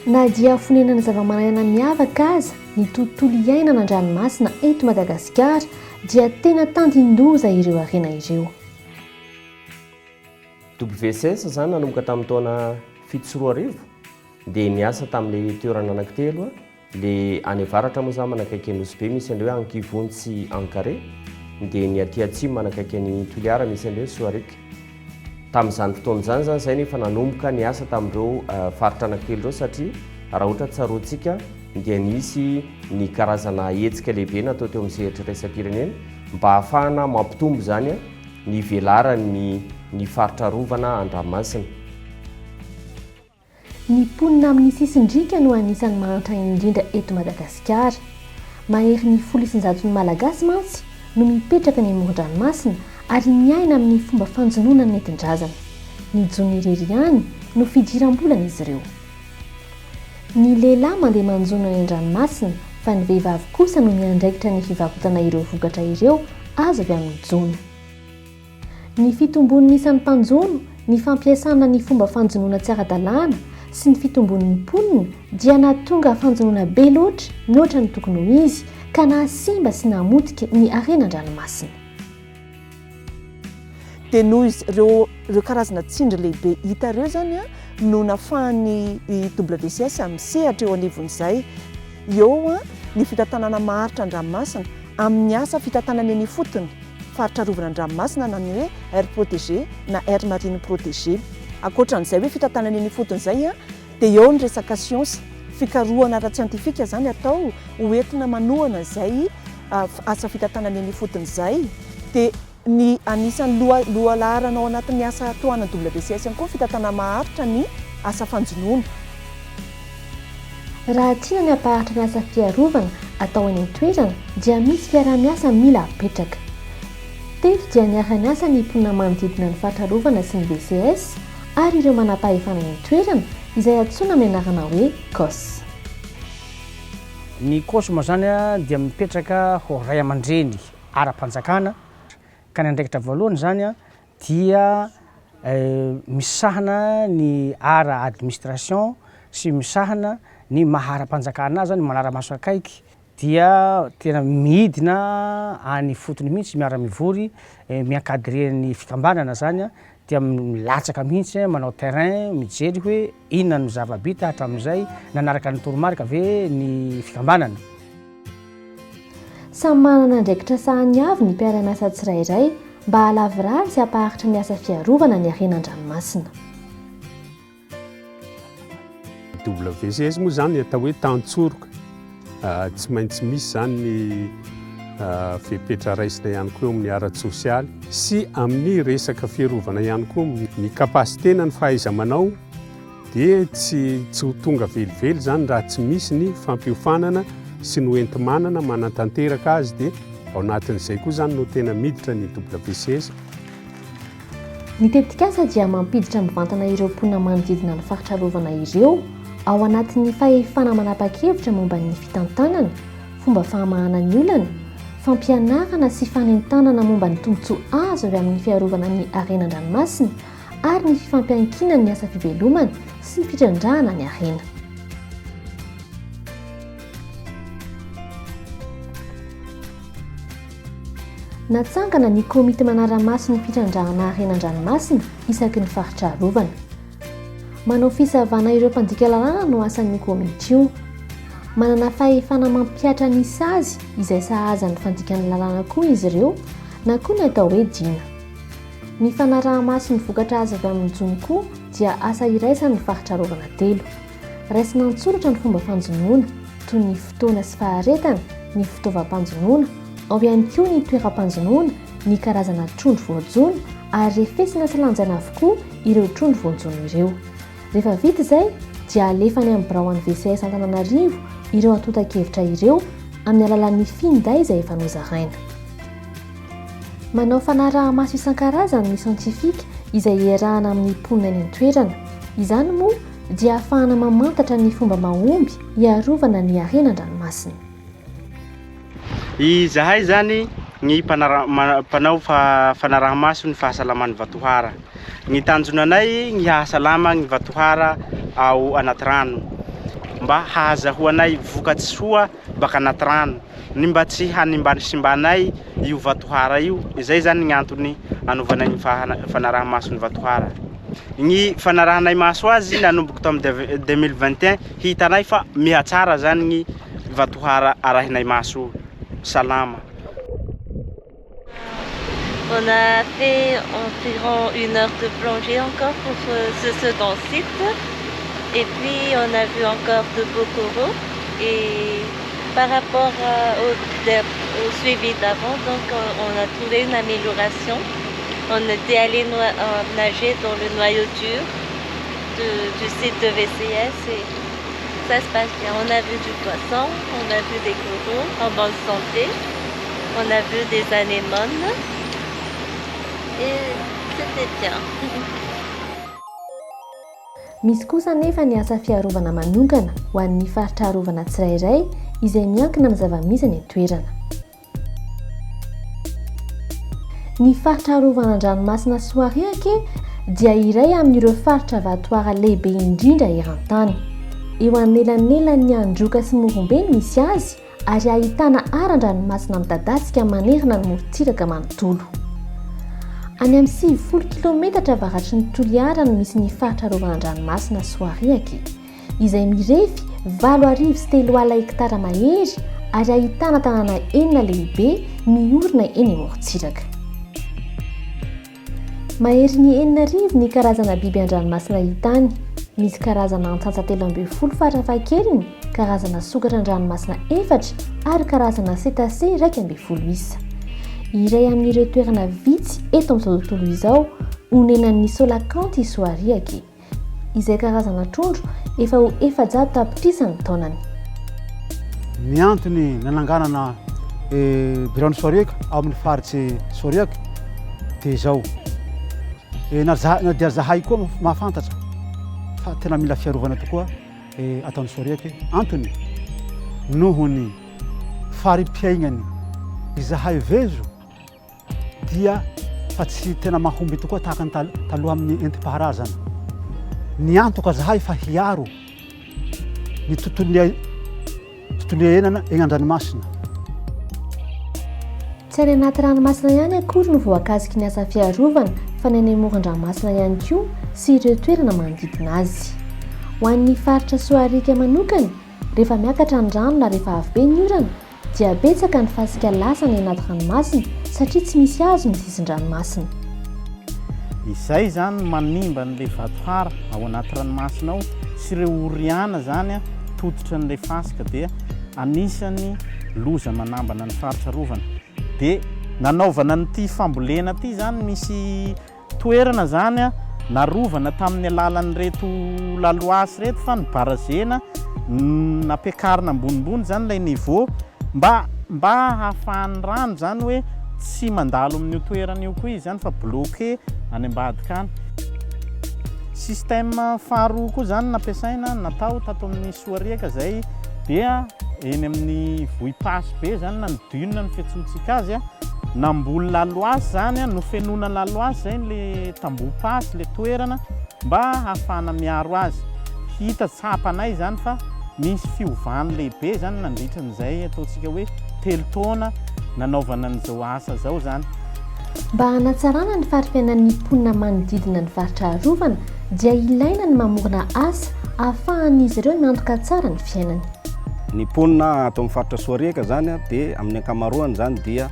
Na dia fonenana zava-mananaina miavaka aza ny tontolo iainana an-dranomasina eto Madagasikara dia tena tandindoza ireo harena ireo. WCS zany nanomboka tamin'ny taona 7 dia niasa tamin'ilay toerana anankitelo le any avaratra moa zany manakaiky Nosy be misy an'ilay hoe ankivony sy ankare, dia ny aty atsimo manakaiky ny Toliara misy an'ilay hoe Soarika. Tamin'izany fotoana zany zay nefa nanomboka niasa tamin'ireo faritra anankitelo ireo satria raha ohatra tsaroantsika dia nisy ny karazana hetsika lehibe natao teo amin'ny sehatra iraisam-pirenena mba ahafahana mampitombo zany ny velaran'ny ny faritra arovana an-dranomasina. Ny mponina amin'ny sisindrika no anisan'ny mahantra indrindra eto Madagasikara. Mahery ny 900 Malagasy mantsy no mipetraka ny amoron-dranomasina ary miaina amin'ny fomba fanjonona nentin-drazana. Ny jono irery ihany no fidiram-bolana izy ireo. Ny lehilahy mandeha manjono any an-dranomasina fa ny vehivavy kosa no miandraikitra ny fivarotana ireo vokatra ireo azo avy amin'ny jono. Ny fitombon'ny isan'ny mpanjono, ny fampiasana ny fomba fanjonoana tsy ara-dalàna sy ny fitombon'ny mponina dia nahatonga fanjonoana be loatra mihoatra ny tokony ho izy ka nahasimba sy nahamotika ny harena an-dranomasina. Dia noho ireo karazana tsindry lehibe hita ireo zany no nafahan'ny WCS amin'ny sehatra eo anivon'izay eo ny fitantanana maharitra an-dranomasina amin'ny asa fitantanana eny fotony faritra arovana an-dranomasina na ny hoe aire protégé na aire marine protégé. Ankoatran'izay hoe fitantanana eny fotony izay dia eo ny resaka siansa fikarohana ara-tsiantifika zany atao hoentina manohana izay asa fitantanana eny fotony izay. Dia ny anisan'ny lohalaharana ao anatin'ny asa atoan'ny WCS ihany koa fitantanana maharitra ny asa fanjonoana. Raha tiana ny hampaharitra ny asa fiarovana atao any an-toerana dia misy fiaraha-miasa mila apetraka. Telo dia niara niasa ny mponina manodidina ny faritra arovana sy ny WCS ary ireo manam-pahefana ny toerana izay antsoina amin'ny anarana hoe COS. Ny COS moa zany dia mipetraka ho ray aman-dreny ara-panjakana ka ny andraikitra voalohany zany dia misahana ny ara administration sy misahana ny mahara-panjakana zany manara-maso akaiky dia tena midina any fotony mihitsy miara-mivory miankadre ny fikambanana zany dia milatsaka mihitsy manao terrain mijery hoe inona no zava-bita hatramin'izay nanaraka ny toromarika ve ny fikambanana. Samy manana andraikitra sahany avy ny mpiara-miasa tsirairay mba halavirary sy hampaharitra ny asa fiarovana ny harena an-dranomasina. WCS moa zany atao hoe tantsoroka, tsy maintsy misy zany ny fepetra raisina ihany koa amin'ny ara-tsosialy sy amin'ny resaka fiarovana ihany koa. Ny kapasitena ny fahaiza-manao dia tsy ho tonga velively zany raha tsy misy ny fampiofanana sy ny enti-manana manatanteraka azy, dia ao anatin'izay koa zany no tena miditra ny WCS. Ny tetikasa dia mampiditra mivantana ireo mponina manodidina ny faritra arovana ireo ao anatin'ny fahefana manapa-kevitra momba ny fitantanana, fomba fahamahana ny olana, fampiharana sy fanentanana momba ny tombotsoa azo avy amin'ny fiarovana ny harena an-dranomasina ary ny fifampiankina ny asa fivelomana sy ny fitrandrahana ny harena. Natsangana ny komite manara-maso ny fitrandrahana harena an-dranomasina isaky ny faritra arovana. Manao fisavana ireo mpandika lalàna no asan'ny komite io. Manana fahefana mampihatra ny sazy izay sahazan'ny fandikan'ny lalàna koa izy ireo na koa ny atao hoe dina. Ny fanaraha-maso ny vokatra azo avy amin'ny jono koa dia asa iraisan'ny faritra arovana telo. Raisina an-tsoratra ny fomba fanjonoana toy ny fotoana sy faharetana, ny fitaovam-panjonoana, ao ihany koa ny toeram-panjonoana, ny karazana trondro voajono ary refesina sy lanjaina avokoa ireo trondro voajono ireo. Rehefa vita izay dia alefany amin'ny biraon'ny WCS Antananarivo ireo atota-kevitra ireo amin'ny alalan'ny finday izay efa nozaraina. Manao fanaraha-maso isan-karazany ny siantifika izay iarahana amin'ny mponina eny an-toerana. Izany moa dia ahafahana mamantatra ny fomba mahomby iarovana ny harena an-dranomasina. Izahay zany ny mpanao fanaraha-maso ny fahasalaman'ny vatohara. Ny tanjonanay ny hahasalama ny vatohara ao anaty rano. mba hahazahoanay vokatra soa baka anaty rano ny mba tsy hanimbanay io vatohara io. Izay zany ny antony anovanay ny fanaraha-maso ny vatohara. Ny fanarahanay maso azy nanomboka tao amin'ny 2021 hitanay fa mihatsara zany ny vatohara arahinay maso salama. On a fait environ 1 heure de plongée encore pour ce second site. Et puis on a vu encore de beaux coraux. Et par rapport au suivi d'avant, donc on a trouvé une amélioration. On était allé nager dans le noyau dur du site de WCS et ça se passe bien. On a vu du poisson, on a vu des coraux en bonne santé, on a vu des anémones et c'était bien. Misy kosa nefa ny asa fiarovana manokana ho an'ny faritra arovana tsirairay izay miankina amin'ny zava-misy ny toerana. Ny faritra arovana an-dranomasina Soariake dia iray amin'ireo faritra vatoara lehibe indrindra eran-tany. Eo anelan'elan'ny androka sy morombe misy azy ary ahitana aran-dranomasina midadasika manerana ny morontsiraka manontolo. Any amin'ny 70 kilometatra avaratry ny toliara no misy ny faritra arovana an-dranomasina Soariake izay mirefy 8,3 hektara mahery ary ahitana tanàna 4 lehibe miorina eny morontsiraka. Mahery ny 4,000 ny karazana biby an-dranomasina hitany. Misy karazana antsantsa 12 farafahakeliny, karazana sokatra an-dranomasina 4 ary karazana cétacé 12 isa. Iray amin'ireo toerana vitsy eto amin'izao tontolo izao onenan'ny solakanty Soariake izay karazana trondro efa ho 400 tapitrisa ny taonany. Ny antony nananganana birao Soariake amin'ny faritsy Soariake dia izao. Na dia zahay koa mahafantatra fa tena mila fiarovana tokoa ataon'ny Soariake. Antony nohony fari-piainany izahay vezo dia fa tsy tena mahomby tokoa tahaka ny taloha amin'ny enti-paharazana. Ny antoka zahay fa hiaro ny tontolo iainana eny an-dranomasina. Tsy any anaty ranomasina ihany akory no voakasiky ny asa fiarovana fa ny any amoron-dranomasina ihany koa sy ireo toerana manodidina azy. Ho an'ny faritra Soariake manokana, rehefa miakatra ny rano na rehefa avy be ny orana dia betsaka ny fasika lasa ny anaty ranomasina satria tsy misy azo ny sisin-dranomasina. Izay zany manimba n'ilay vatohara ao anaty ranomasina ao sy ireo oriana zany toditra n'ilay fasika dia anisany loza manambana ny faritra rovana. Dia nanaovana n'ity fambolena ity zany misy toerana zany narovana tamin'ny alalan'ny reto laloasy reto fa ny barazena napiakarina ambonimbony zany ilay niveau mba hahafahan'ny rano zany hoe tsy mandalo amin'io toerana io koa izy zany fa bloqué any ambadika any. Système faharoa koa zany nampiasaina natao tato amin'ny Soariake zay dia eny amin'ny vohipasy be zany na nidinona ny fiantsoantsika azy namboly laloasy zany no fenona laloasy zay le tamboho-pasy le toerana mba hahafahana miaro azy. Hita tsapanay zany fa misy fiovany lehibe zany nandritran'izay ataontsika hoe 3 taona nanaovana an'izao asa zao zany. Mba hanatsarana ny fari-piainan'ny mponina manodidina ny faritra arovana dia ilaina ny mamorona asa ahafahan'izy ireo miantoka tsara ny fiainany. Ny mponina ato amin'ny faritra Soariake zany dia amin'ny ankamaroany zany dia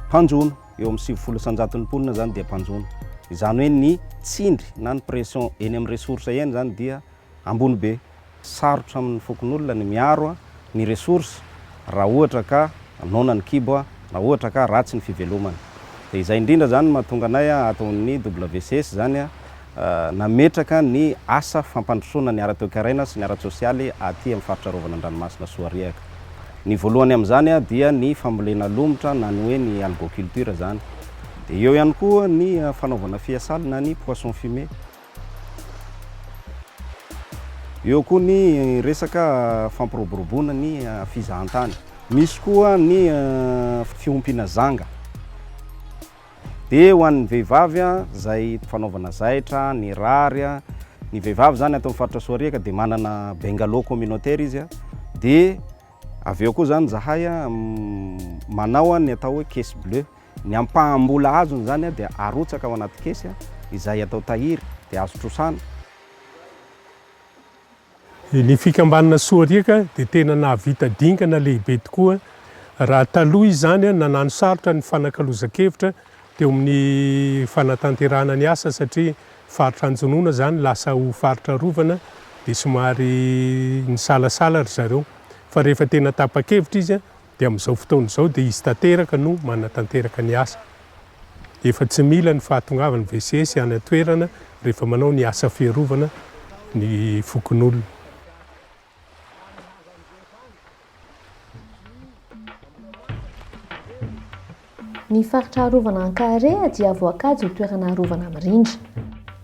mpanjono. Eo amin'ny 70% ny mponina zany dia mpanjono. Izany hoe ny tsindry na ny pression eny amin'ny resource eny zany dia ambony be. Sarotra amin'ny fokonolona ny miaro ny resource raha ohatra ka nona ny kibo raha ohatra ka ratsy ny fivelomana. Dia izay indrindra zany mahatonga anay ataon'ny WCS zany nametraka ny asa fampandrosoana ny ara-toekaraina sy ny ara-tsosialy aty amin'ny faritra arovana an-dranomasina Soariake. Ny voalohany amin'izany dia ny fambolena lomotra na ny hoe ny algoculture zany. Dia eo ihany koa ny fanaovana fiasaly na ny poisson fumé. Eo koa ny resaka fampiroboroboana ny fizahan-tany. Misy koa ny fiompiana zanga. Dia ho an'ny vehivavy izay fanaovana zaitra, ny rary, ny vehivavy zany atao faritra Soareka dia manana bungalow communautaire izy a, dia avy eo koa zany zahay manao ny atao hoe caisse bleu, ny ampahambola azony zany a dia arotsaka ao anaty kesy izay atao tahiry dia azo trosana. Ny fikambanana Soareka dia tena nahavita dingana lehibe tokoa. Raha taloha izany nanano sarotra ny fanakalozan-kevitra teo amin'ny fanatanterahana ny asa satria faritra anjonoana zany lasa ho faritra arovana dia somary nisalasala ry zareo. Fa rehefa tena tapa-kevitra izy dia amin'izao fotoana izao dia izy tanteraka no manatanteraka ny asa. Efa tsy mila ny fahatongavan'ny WCS any an-toerana rehefa manao ny asa fiarovana ny fokonolona. Ny faritra arovana Ankarea dia voankazo ho toerana arovana mirindra.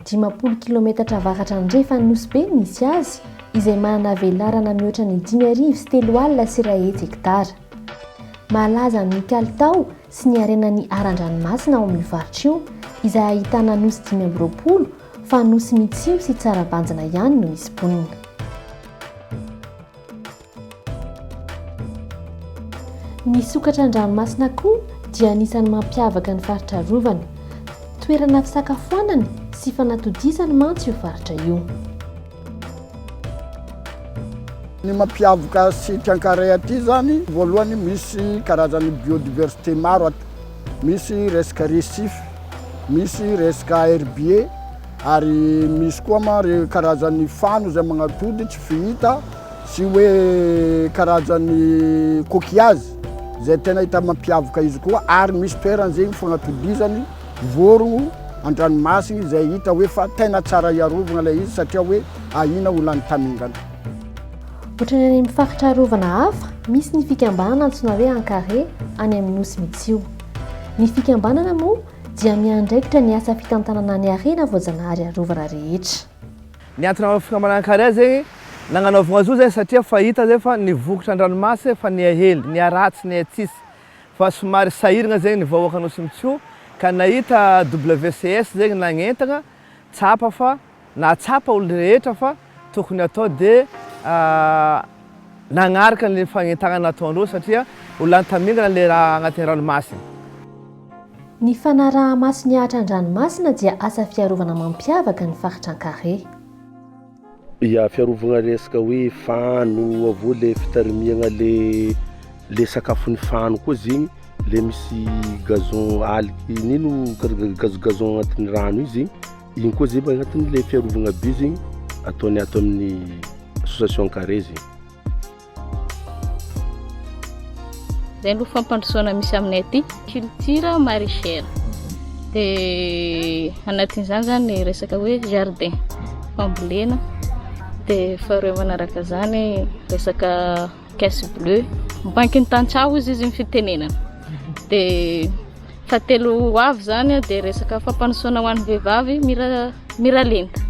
50 kilometatra avakatra andrefa ny Nosy Be misy azy, izay manana velarana mihoatra ny 5,3 hektara. Malaza amin'ny kalitao sy ny arenan'ny an-dranomasina ao amin'ny faritra io, izay ahitana nosy 520 fa nosy mitsio sy tsara banjina ihany no misy ponina. Ny sokatra an-dranomasina koa dia anisan'ny mampiavaka ny faritra arovana, toerana fisakafoanany sy fanatodisany mantsy io faritra io. Ny mampiavaka sehatra Ankarea aty zany, voalohany misy karazany biodiversité maro aty, misy resaka récif, misy resaka herbier, ary misy koa karazany fano zay magnatody tsy fihita sy hoe karazany coquillage zay tena hita mampiavaka izy koa, ary misy toerana zegny fagnatodizany vorogno an-dranomasina zay hita hoe fa tena tsara iarovana ilay izy satria hoe ahina olany tamingana. Ohatrany any amin'ny faritra arovana hafa, misy ny fikambanana antsoina hoe Ankarea any amin'ny Nosy Mitsio. Ny fikambanana moa dia miandraikitra ny asa fitantanana ny arena voajanahary arovana rehetra. Ny antony fikambanana Ankarea zegny nagnanaovana azy io zay satria fahita zay fa ny vokatra an-dranomasina fa ny ahely, ny aratsy, ny atsisy, fa somary sahirana zegny ny vahoaka Nosy Mitsio ka nahita WCS zegny nagnentana tsapa fa na tsapa olo rehetra fa tokony atao dia nagnaraka ny fagnentana nataondreo satria olany tamingana le raha agnatin'ny ranomasina. Ny fanaraha-maso ny ahitra an-dranomasina dia asa fiarovana mampiavaka ny faritra Ankarea. Ya fiarovana resaka hoe fano, avao le fitarimiana le sakafon'ny fano koa zegny, le misy gazon algue nino gazon agnatin'ny rano izy, igny koa zegny agnatin'ny le fiarovana be zegny ataony ato amin'ny association Ankarea zegny. Zay no fampandrosoana misy aminay aty, culture maraîchère. Dia anatin'izany zany resaka hoe jardin, fambolena. Dia faharoa manaraka zany resaka caisse bleu, bankin'ny tantsaho izy ny fitenenana. Dia fahatelo avy zany dia resaka fampandrosoana ho an'ny vehivavy miralenta.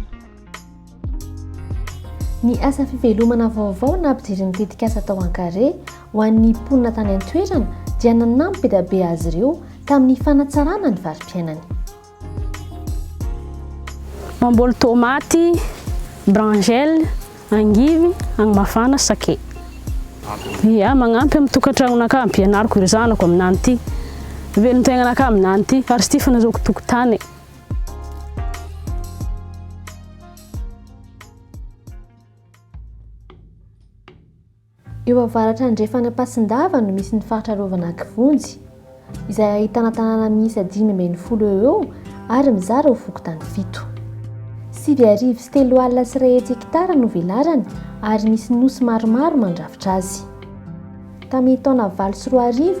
Ny asa fivelomana vaovao nampidirin'ny tetikasa tao Ankarea ho an'ny mponina tany an-toerana dia nanampy be dia be azy ireo tamin'ny fanatsarana ny varim-piainany. Mamboly tomaty, brangelle, angivy, angmafana, sake. Ya magnampy amin'ny tokantragnonaka ampianariko ireo zanako aminany ity. Velon-tegnanaka aminany ity, ary sy ity fanazoko tokotany. Eo avaratra andrefana Pasindava no misy ny faritra arovana Kivonjy, izay ahitana tanàna miisa 540 eo ary mizara ho fokotany 7. 7,3 hektara no velarany ary misy nosy maromaro mandrafitra azy. Tamin'ny taona 2024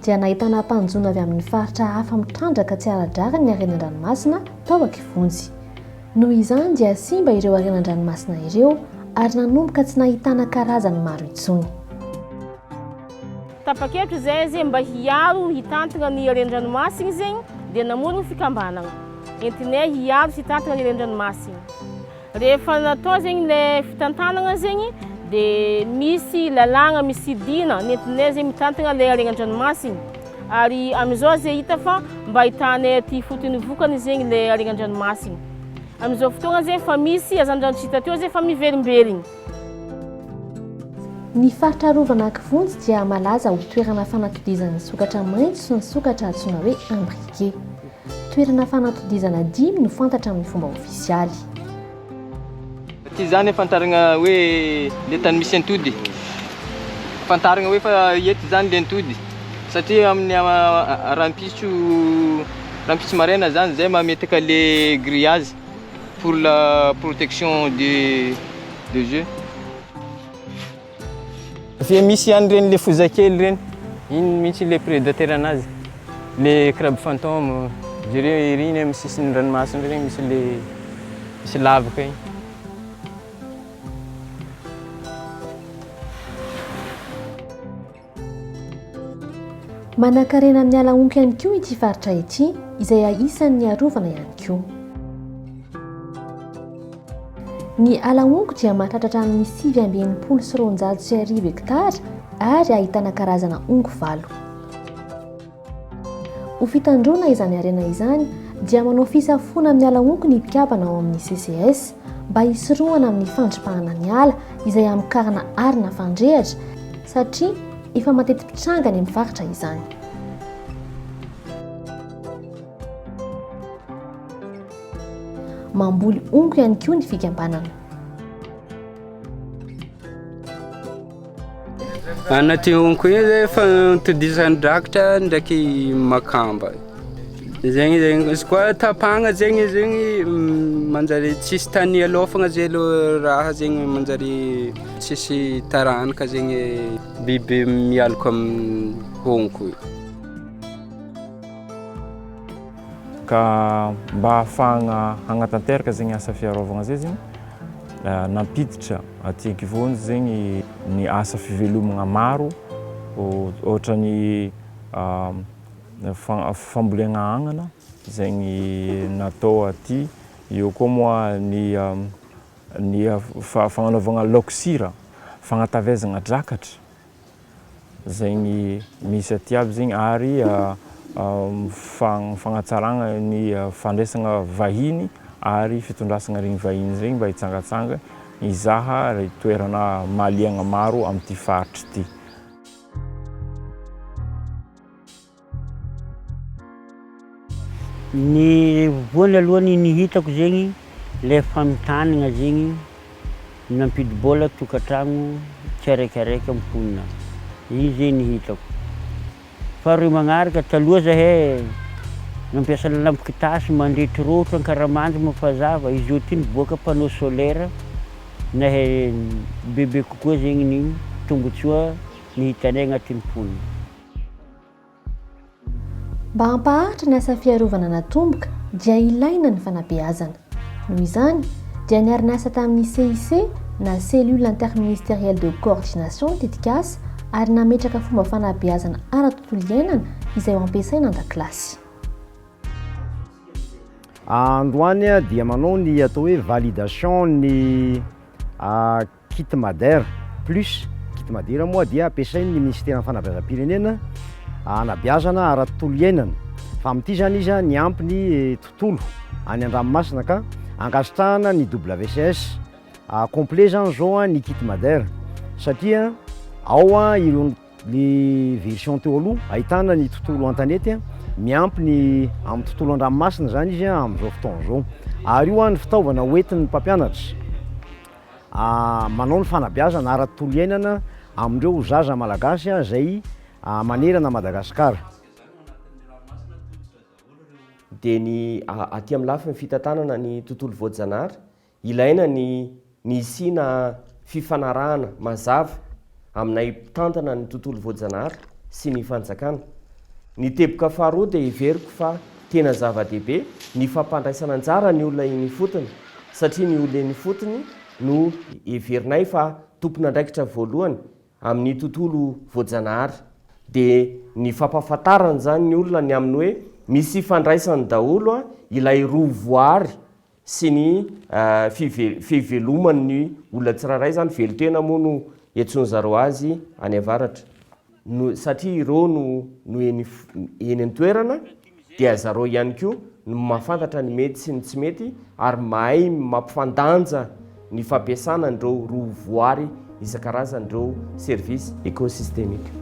dia nahitana mpanjono avy amin'ny faritra hafa mitrandraka tsy ara-drara ny arenan-dranomasina tao Kivonjy. Noho izany dia simba ireo arenan-dranomasina ireo ary nanomboka tsy nahitana karazany maro intsony. Tapa-kevitra zay izy mba hiaro hitantana ny arenan-dranomasina zegny dia namorona fikambanana. Entinay hiaro sy hitantana ny arenan-dranomasina. Rehefa natao zegny le fitantanana zegny dia misy lalàna misy dina nentinay zegny mitantana le arenan-dranomasina. Ary amin'izao zay hita fa mba hitanay aty fotony vokany zegny le arenan-dranomasina. Amin'izao fotoana zegny fa misy azan-dranotsika teo zegny fa miverimberigny. Ny faritra arovana Kivonjy dia malaza ho toerana fanatodizana sokatra maitso sy ny sokatra antsoina hoe imbriqué. Toerana fanatodizana 5 no fantatra amin'ny fomba ofisialy. Ty zany fantarina hoe le tany misy antody. Fantarina hoe fa eto zany le antody. Satria amin'ny rampiso maraina zany zay mametaka le grillage pour la protection des jeux. Fe misy ihany reny le fozakely reny, iny mihitsy le prédateur anazy, le crabe fantôme, zare iriny amin'ny sisiny ranomasina regny misy lavaka igny. Manan-karena amin'ny alaonky ihany koa ity faritra ity, izay isan'ny arovana ihany koa. Ny alaonko dia mahatratra amin'ny 790 hektara ary ahitana karazana ongo 7. Ho fitandrona izany harena izany dia manao fisafoana amin'ny alaonko ny mpikabana ao amin'ny WCS mba hisorohana amin'ny fandripahana ny ala izay amokarana arina fandrehatra satria efa matety pitrangany amin'ny faritra izany. Mamboly ongo ihany koa ny fikambanana. Anaty ongo io zay fantodizan-drakatra ndraiky makamba. Zegny izy koa tapagna zegny manjary tsisy tany alofagna zay lo raha zegny manjary tsisy taranaka zegny biby mialoko amin'ny ongo io. Ka mba ahafahana anatanteraka zegny asa fiarovana zay zegny nampiditra aty Kivonjy zegny ny asa fivelomagna maro ohatra ny fambolena agnana zegny natao aty, eo koa moa ny fagnanovagna laoksira, fagnatavezagna drakatra zegny misy aty aby zegny ary fagnatsaragna ny fandraisagna vahiny ary fitondrasagna regny vahiny zegny mba hitsangatsanga hizaha toerana maliagna maro amin'ity faritra ity. Ny voalohany ny hitako zegny le fampiharana zegny nampidibola tokantragno tsiraikiraiky amponina. Iny zegny ny hitako. Faharoy magnaraka taloha zahay nampiasa lampe kitasy mandrehitra rotro an-karamandy mafazava, izy io ty niboaka panneau solaire nahay bebe kokoa zegny ny tombotsoa ny hitanay agnatin'ny ponina. Mba hampaharitra ny asa fiarovana natomboka dia ilaina ny fanabeazana. Noho izany dia niara-niasa tamin'ny CIC na cellule interministérielle de coordination tetikasa ary nametraka fomba fanabeazana ara-tontolo iainana izay ho ampiasaina an-dakilasy. Androany dia manao ny atao hoe validation ny kit madère plus kit madère moa dia ampiasain'ny ministère fanabeazam-pirenena anabeazana ara-tontolo iainana. Fa amin'ity zany izy ny ampy ny tontolo any an-dranomasina ka angasitrahana ny WCS complet zany zao ny kit madère satria ao ireo ny version teo aloha ahitana ny tontolo an-tanety miampy ny amin'ny tontolo an-dranomasina zany izy amin'izao fotoana zao. Ary io ny fitaovana hoentin'ny mpampianatra manao ny fanabeazana ara-tontolo iainana amindreo zaza malagasy zay manerana Madagasikara. Dia ny aty amin'ny lafiny fitantanana ny tontolo voajanahary ilaina ny isiana fifanarahana mazava aminay mpitantana ny tontolo voajanahary sy ny fanjakana. Ny teboka faharoa dia iveriko fa tena zava-dehibe ny fampandraisana anjara ny olona iny fotony satria ny olona iny fotony no everinay fa tompona andraikitra voalohany amin'ny tontolo voajanahary. Dia ny fampahafantarana zany ny olona ny amin'ny hoe misy fandraisany daholo ilay rovoary sy ny fivelomany ny olona tsiraray zany velotena moa no etsony zareo azy any avaratra. Satria ireo no eny an-toerana dia zareo ihany koa no mahafantatra ny mety sy ny tsy mety ary mahay mampifandanja ny fampiasana ndreo roa voary isan-karazany ireo service écosystémique.